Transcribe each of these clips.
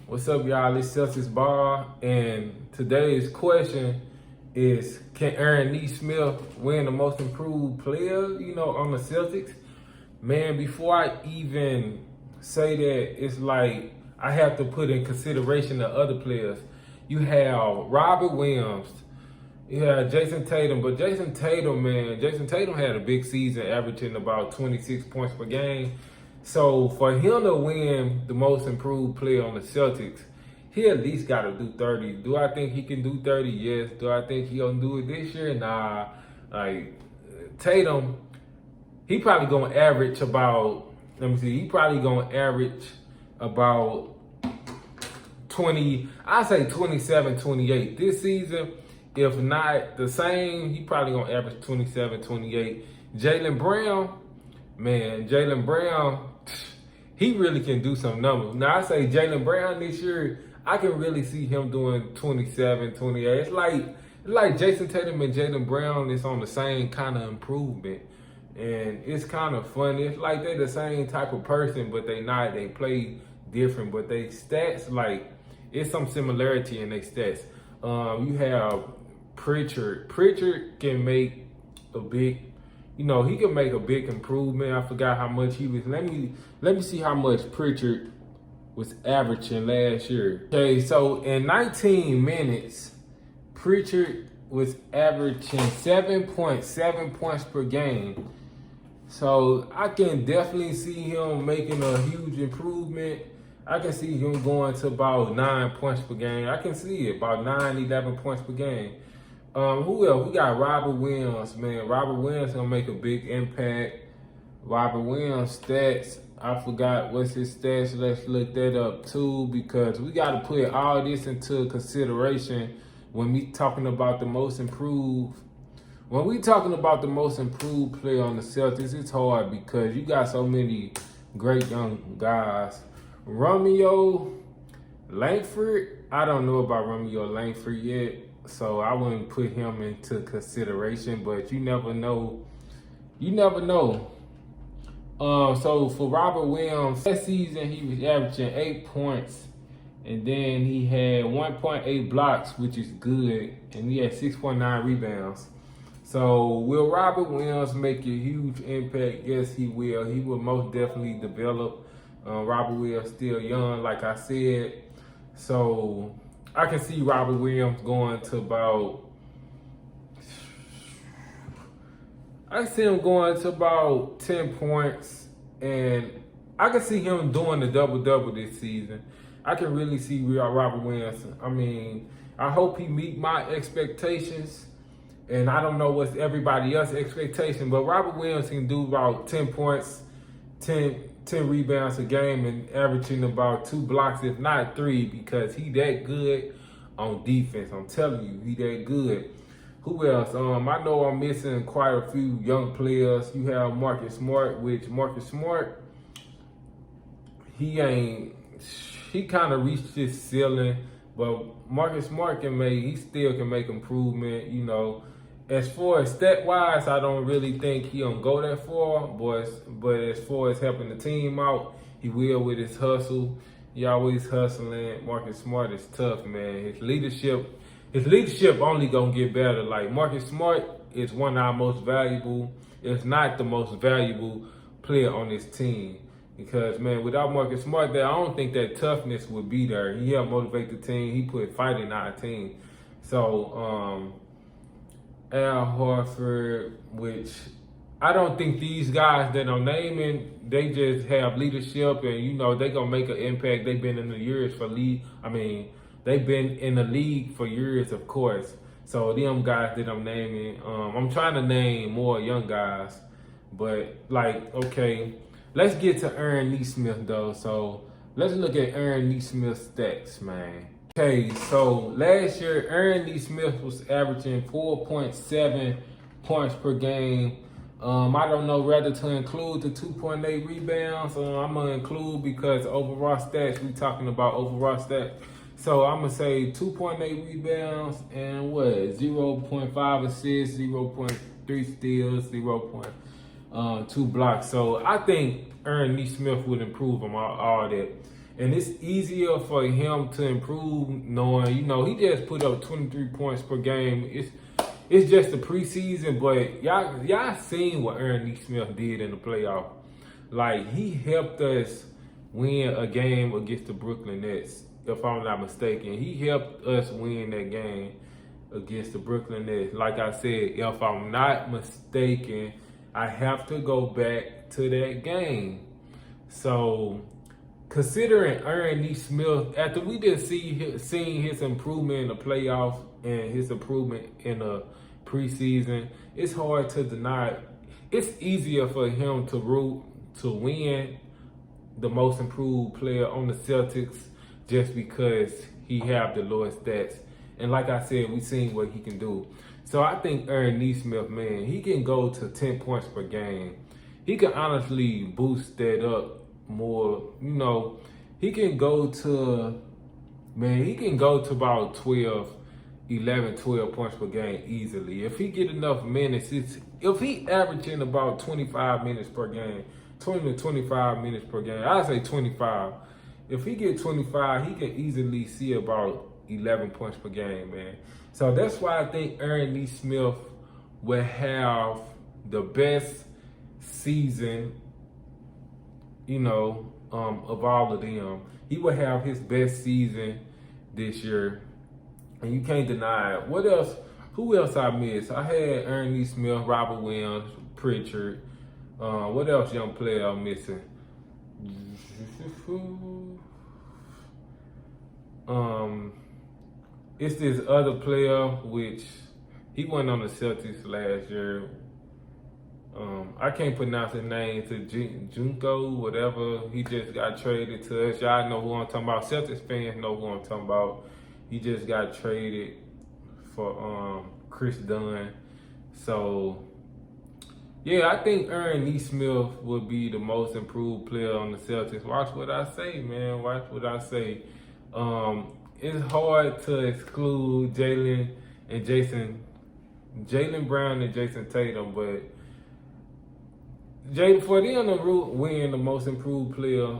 What's up, y'all? It's Celtics Ball, and today's question is: can Aaron Nesmith win the Most Improved Player? On the Celtics. Man, before I even say that, it's like I have to put in consideration the other players. You have Robert Williams, you have Jason Tatum, but Jason Tatum had a big season, averaging about 26 points per game. So for him to win the Most Improved Player on the Celtics, he at least got to do 30. Do I think he can do 30? Yes. Do I think he'll do it this year? Nah. Like Tatum, he probably gonna average about. Let me see. He probably gonna average about 20. I say 27, 28 this season. If not the same, he probably gonna average 27, 28. Jaylen Brown, he really can do some numbers. Now I say Jaylen Brown this year, I can really see him doing 27, 28. It's like Jason Tatum and Jaylen Brown is on the same kind of improvement. And it's kind of funny. It's like they're the same type of person, but they not. They play different, but they stats, like, it's some similarity in their stats. You have Pritchard. Pritchard can make a big, he can make a big improvement. I forgot how much he was. Let me see how much Pritchard was averaging last year. Okay, so in 19 minutes, Pritchard was averaging 7.7 points per game. So I can definitely see him making a huge improvement. I can see him going to about 9 points per game. I can see it, about 9, 11 points per game. Who else? We got Robert Williams, man. Robert Williams gonna make a big impact. Robert Williams stats, I forgot what's his stats. Let's look that up too, because we got to put all this into consideration when we talking about the most improved. When we talking about the most improved player on the Celtics, it's hard because you got so many great young guys. Romeo Langford, I don't know about Romeo Langford yet, so I wouldn't put him into consideration, but you never know. You never know. So for Robert Williams, that season he was averaging 8 points, and then he had 1.8 blocks, which is good, and he had 6.9 rebounds. So will Robert Williams make a huge impact? Yes, he will. He will most definitely develop. Robert Williams still young, like I said. So I can see Robert Williams going to about, I see him going to about 10 points, and I can see him doing the double-double this season. I can really see Robert Williams. I mean, I hope he meet my expectations, and I don't know what's everybody else's expectation, but Robert Williams can do about 10 points, 10 rebounds a game, and averaging about 2 blocks, if not 3, because he that good on defense. I'm telling you, he that good. Who else? I know I'm missing quite a few young players. You have Marcus Smart, he kind of reached his ceiling, but Marcus Smart he still can make improvement, As far as stat-wise, I don't really think he don't go that far, but as far as helping the team out, he will with his hustle. He always hustling. Marcus Smart is tough, man. His leadership only gonna get better. Like, Marcus Smart is one of our most valuable, if not the most valuable player on this team. Because, man, without Marcus Smart there, I don't think that toughness would be there. He helped motivate the team. He put fight in our team. So, Al Horford, which I don't think these guys that I'm naming, they just have leadership, and they gonna make an impact. They've been in the years for league. I mean, they've been in the league for years, of course. So them guys that I'm naming, I'm trying to name more young guys, but okay, let's get to Aaron Nesmith though. So let's look at Aaron Nesmith's stats, man. Okay, so last year, Aaron Nesmith was averaging 4.7 points per game. I don't know whether to include the 2.8 rebounds. I'm going to include because overall stats, we talking about overall stats. So I'm going to say 2.8 rebounds and 0.5 assists, 0.3 steals, 0.2 blocks. So I think Aaron Nesmith would improve on all that. And it's easier for him to improve knowing, he just put up 23 points per game. It's just the preseason, but y'all seen what Aaron Nesmith did in the playoff. Like, he helped us win a game against the Brooklyn Nets, if I'm not mistaken. He helped us win that game against the Brooklyn Nets. Like I said, if I'm not mistaken, I have to go back to that game. So, considering Aaron Nesmith, after we just seen his improvement in the playoffs and his improvement in the preseason, it's hard to deny. It's easier for him to win the most improved player on the Celtics just because he have the lowest stats. And like I said, we seen what he can do. So I think Aaron Nesmith, man, he can go to 10 points per game. He can honestly boost that up more. He can go to about 11, 12 points per game easily. If he get enough minutes, if he averaging about 25 minutes per game, 20 to 25 minutes per game, I'd say 25. If he get 25, he can easily see about 11 points per game, man. So that's why I think Aaron Nesmith will have the best season, of all of them. He will have his best season this year, and you can't deny it. What else? Who else I missed? I had Aaron Nesmith, Robert Williams, Pritchard. What else young player I'm missing? It's this other player, which he went on the Celtics last year. I can't pronounce his name, to Junko, whatever. He just got traded to us. Y'all know who I'm talking about. Celtics fans know who I'm talking about. He just got traded for Chris Dunn. So, yeah, I think Aaron Nesmith will be the most improved player on the Celtics. Watch what I say, man. Watch what I say. It's hard to exclude Jaylen Brown and Jason Tatum, but for them to win the most improved player,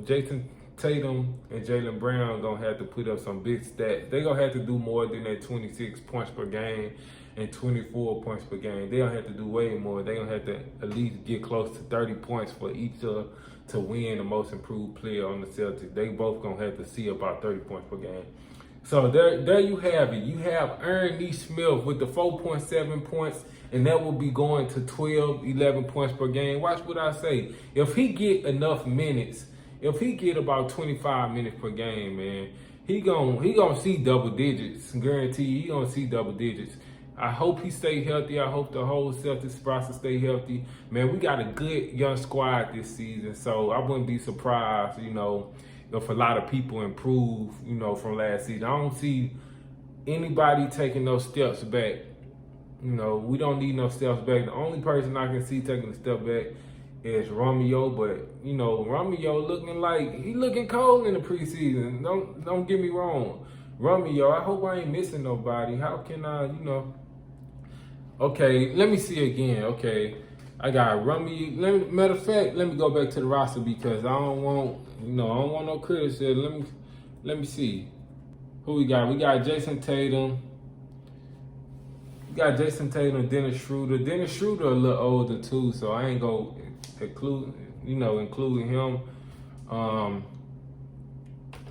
Jason Tatum and Jaylen Brown gonna have to put up some big stats. They gonna have to do more than that 26 points per game and 24 points per game. They gonna have to do way more. They gonna have to at least get close to 30 points for each to win the most improved player on the Celtics. They both gonna have to see about 30 points per game. So there you have it. You have Aaron Nesmith with the 4.7 points, and that will be going to 12, 11 points per game. Watch what I say. If he get enough minutes, if he get about 25 minutes per game, man, he gonna see double digits. Guarantee he gonna see double digits. I hope he stay healthy. I hope the whole Celtics roster stay healthy. Man, we got a good young squad this season, so I wouldn't be surprised, if a lot of people improve, from last season. I don't see anybody taking those steps back. We don't need no steps back. The only person I can see taking a step back is Romeo, but Romeo looking cold in the preseason. Don't get me wrong. Romeo, I hope I ain't missing nobody. How can I, Okay, let me see again. Okay, I got Romeo. Matter of fact, let me go back to the roster because I don't want no criticism. Let me see who we got. We got Jason Tatum. We got Jason Tatum, Dennis Schroeder. Dennis Schroeder a little older too, so I ain't gonna including him. I'm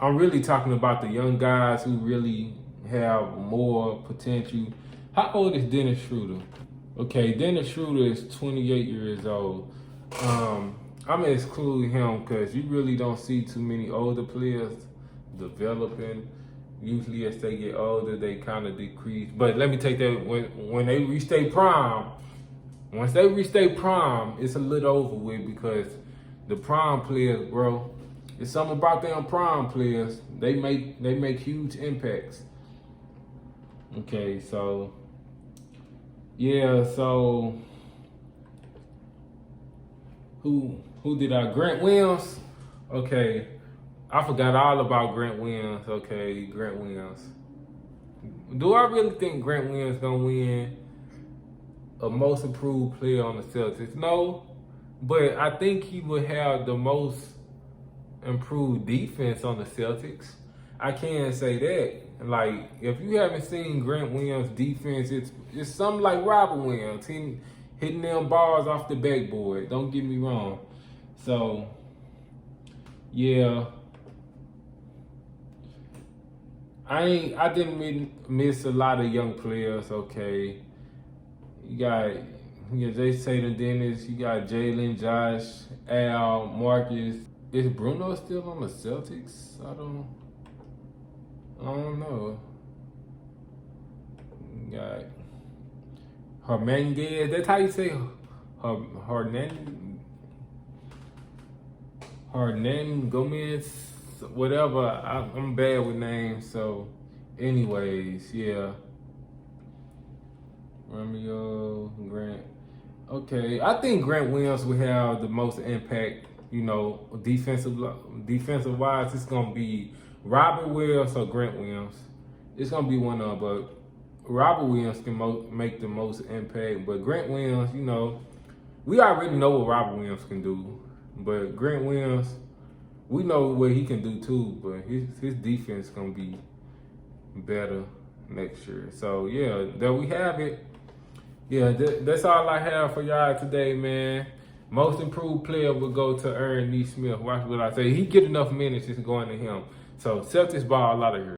really talking about the young guys who really have more potential. How old is Dennis Schroeder? Okay, Dennis Schroeder is 28 years old. I'm excluding him because you really don't see too many older players developing. Usually as they get older, they kind of decrease. But let me take that, when they reach their prime, once they reach their prime, it's a little over with because the prime players, bro, it's something about them prime players. They make huge impacts. Okay, so yeah, so who did I? Grant Williams. Okay, I forgot all about Grant Williams. Okay, Grant Williams. Do I really think Grant Williams gonna win a most improved player on the Celtics? No, but I think he would have the most improved defense on the Celtics. I can't say that. Like, if you haven't seen Grant Williams' defense, it's something like Robert Williams. Hitting them balls off the backboard. Don't get me wrong. So, yeah. I didn't miss a lot of young players, okay. You got Jason Tatum, Dennis, you got Jalen, Josh, Al, Marcus. Is Bruno still on the Celtics? I don't know. You got Hernandez. That's how you say Hernan Gomez, whatever. I'm bad with names. So, anyways, yeah. Romeo, Grant. Okay, I think Grant Williams will have the most impact. Defensive wise, it's gonna be Robert Williams or Grant Williams. It's gonna be one of them, but Robert Williams can make the most impact. But Grant Williams, we already know what Robert Williams can do. But Grant Williams, we know what he can do too. But his defense gonna be better next year. So yeah, there we have it. Yeah, that's all I have for y'all today, man. Most improved player will go to Nesmith. Watch what I say. He get enough minutes, it's going to him. So Celtics ball a lot of here.